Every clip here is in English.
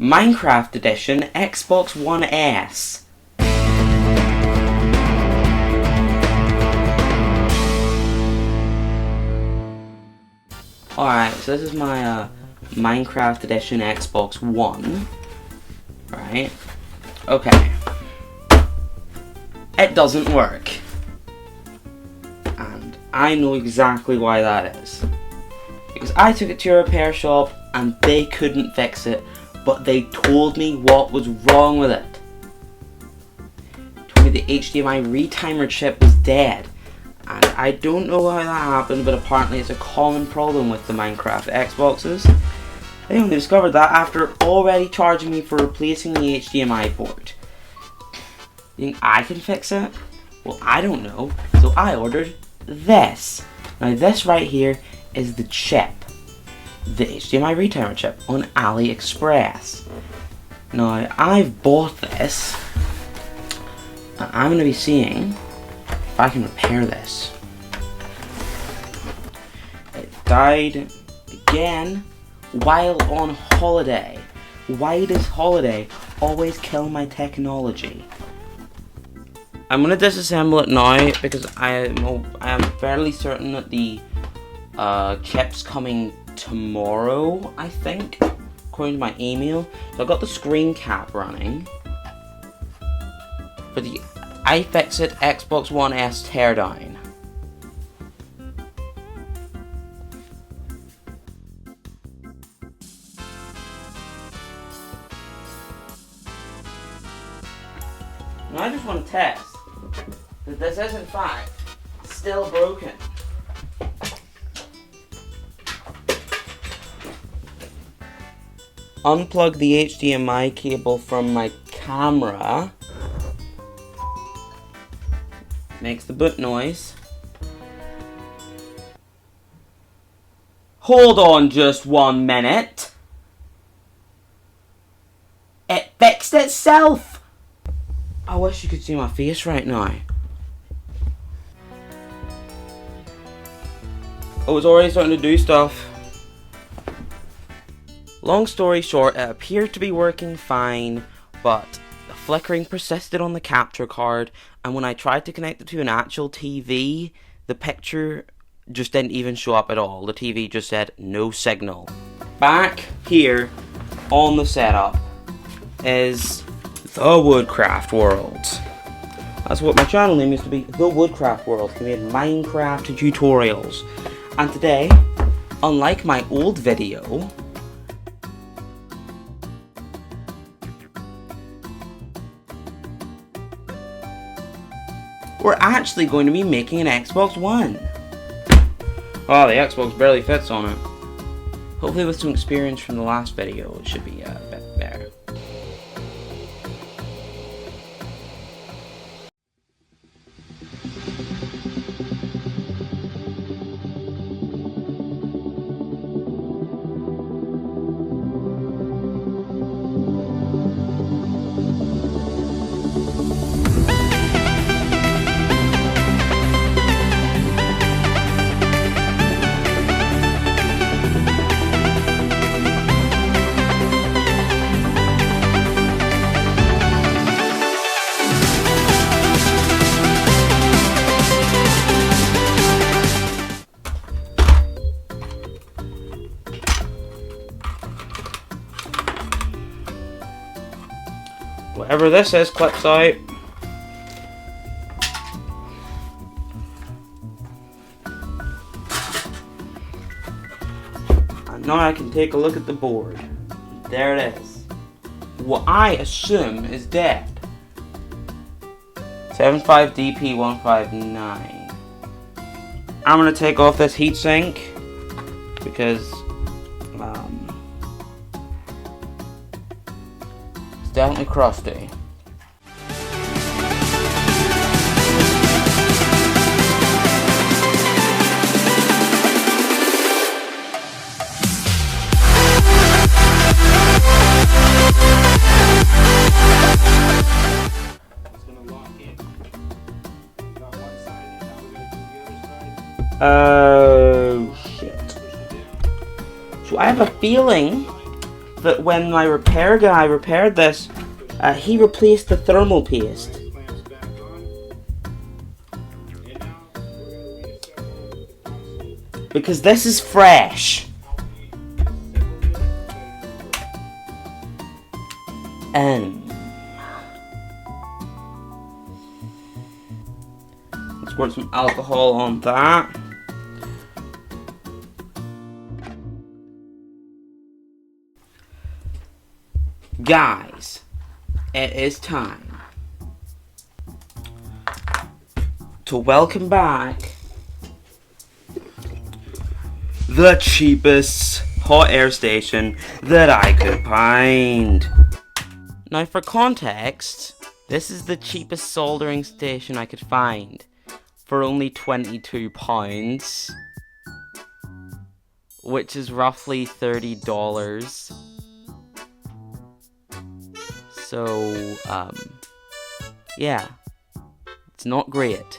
Minecraft Edition, Xbox One S. Alright, so this is my Minecraft Edition Xbox One. Right? Okay. It doesn't work. And I know exactly why that is. Because I took it to a repair shop and they couldn't fix it, but they told me what was wrong with it. They told me the HDMI retimer chip was dead. And I don't know how that happened, but apparently it's a common problem with the Minecraft Xboxes. They only discovered that after already charging me for replacing the HDMI port. You think I can fix it? Well, I don't know. So I ordered this. Now this right here is the chip. The HDMI retimer chip on AliExpress. Now I've bought this. And I'm going to be seeing if I can repair this. It died again while on holiday. Why does holiday always kill my technology? I'm gonna disassemble it now because I am fairly certain that the chip's coming tomorrow, I think, according to my email. So I got the screen cap running for the iFixit Xbox One S teardown. Now I just want to test that this is in fact still broken. Unplug the HDMI cable from my camera. Makes the boot noise. Hold on just 1 minute. It fixed itself! I wish you could see my face right now. Oh, it's already starting to do stuff. Long story short, it appeared to be working fine, but the flickering persisted on the capture card, and when I tried to connect it to an actual TV, the picture just didn't even show up at all. The TV just said no signal. Back here on the setup is the WoodcraftWorld. That's what my channel name used to be, the WoodcraftWorld. We made Minecraft tutorials. And today, unlike my old video, we're actually going to be making an Xbox One. Oh, the Xbox barely fits on it. Hopefully with some experience from the last video, it should be a bit better. Whatever this is clips out. And now I can take a look at the board. There it is. What I assume is dead. 75DP159. I'm gonna take off this heatsink because it's definitely crusty. Oh shit. So I have a feeling that when my repair guy repaired this, he replaced the thermal paste. Because this is fresh. Let's squirt some alcohol on that. Guys, it is time to welcome back the cheapest hot air station that I could find. Now, for context, this is the cheapest soldering station I could find for only £22, which is roughly $30. So, yeah, it's not great.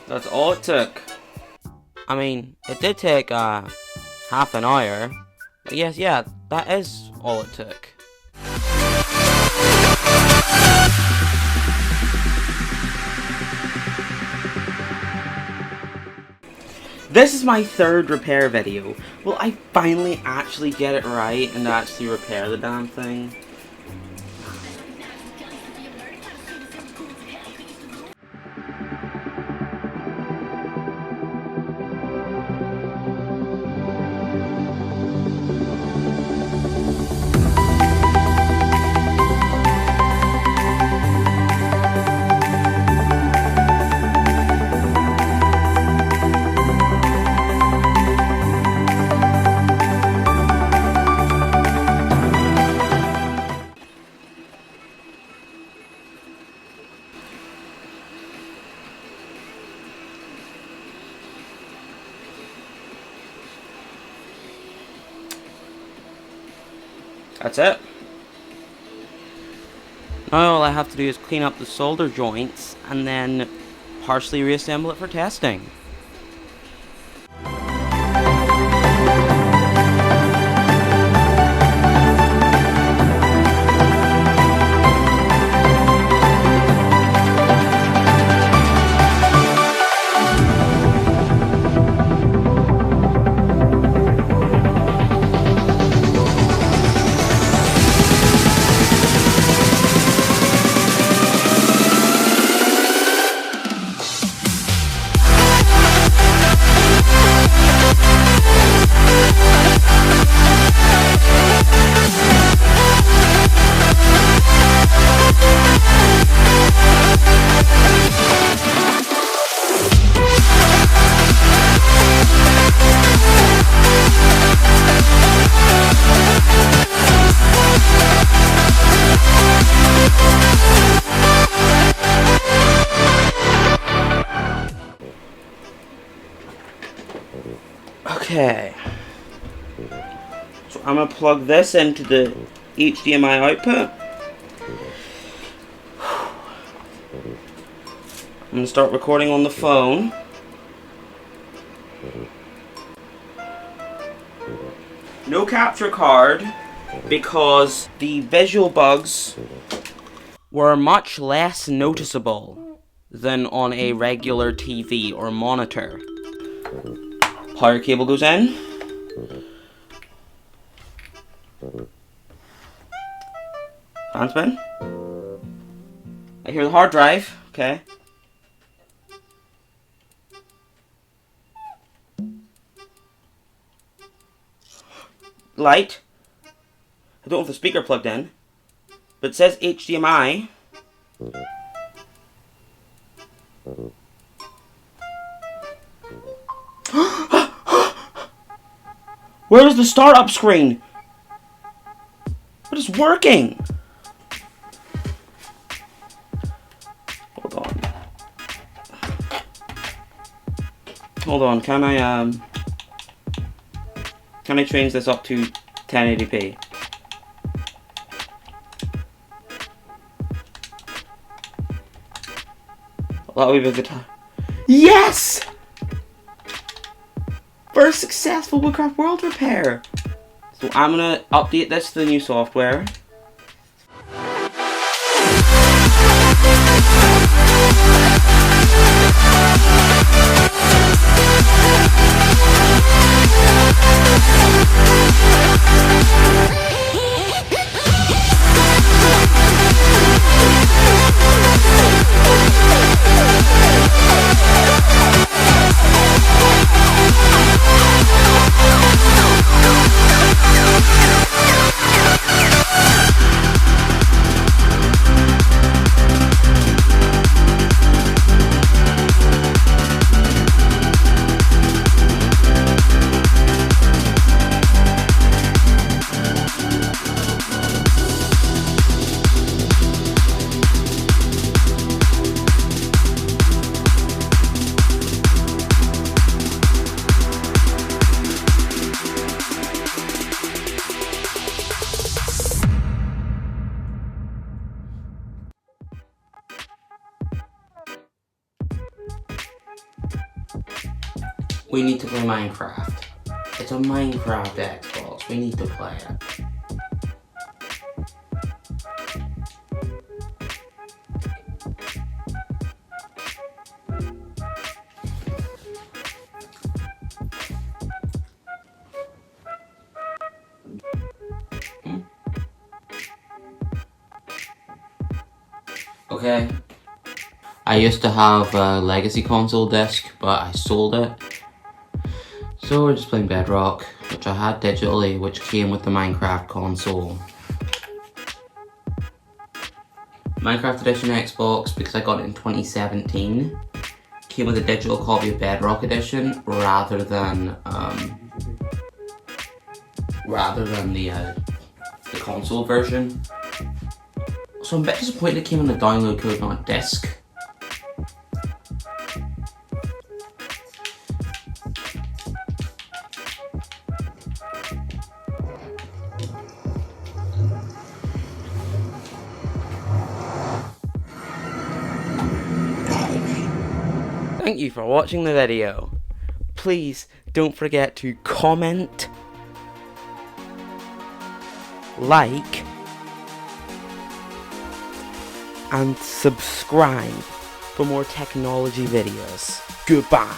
That's all it took. I mean, it did take half an hour. But yes, yeah, that is all it took. This is my third repair video. Will I finally actually get it right and actually repair the damn thing? That's it. Now all I have to do is clean up the solder joints and then partially reassemble it for testing. Okay, so I'm going to plug this into the HDMI output. I'm going to start recording on the phone. No capture card because the visual bugs were much less noticeable than on a regular TV or monitor. Power cable goes in. Fan spin. I hear the hard drive Okay? Light. I don't have the speaker plugged in, but it says HDMI. Where is the startup screen? But it's working. Hold on. Hold on. Can I change this up to 1080p? That'll be a good time. Yes! First successful WoodcraftWorld repair. So I'm gonna update this to the new software. We need to play Minecraft. It's a Minecraft Xbox. We need to play it. Okay. I used to have a legacy console disc, but I sold it. So we're just playing Bedrock, which I had digitally, which came with the Minecraft console. Minecraft Edition Xbox, because I got it in 2017, came with a digital copy of Bedrock Edition rather than the console version. So I'm a bit disappointed it came in the download code, not a disc. Thank you for watching the video. Please don't forget to comment, like, and subscribe for more technology videos. Goodbye.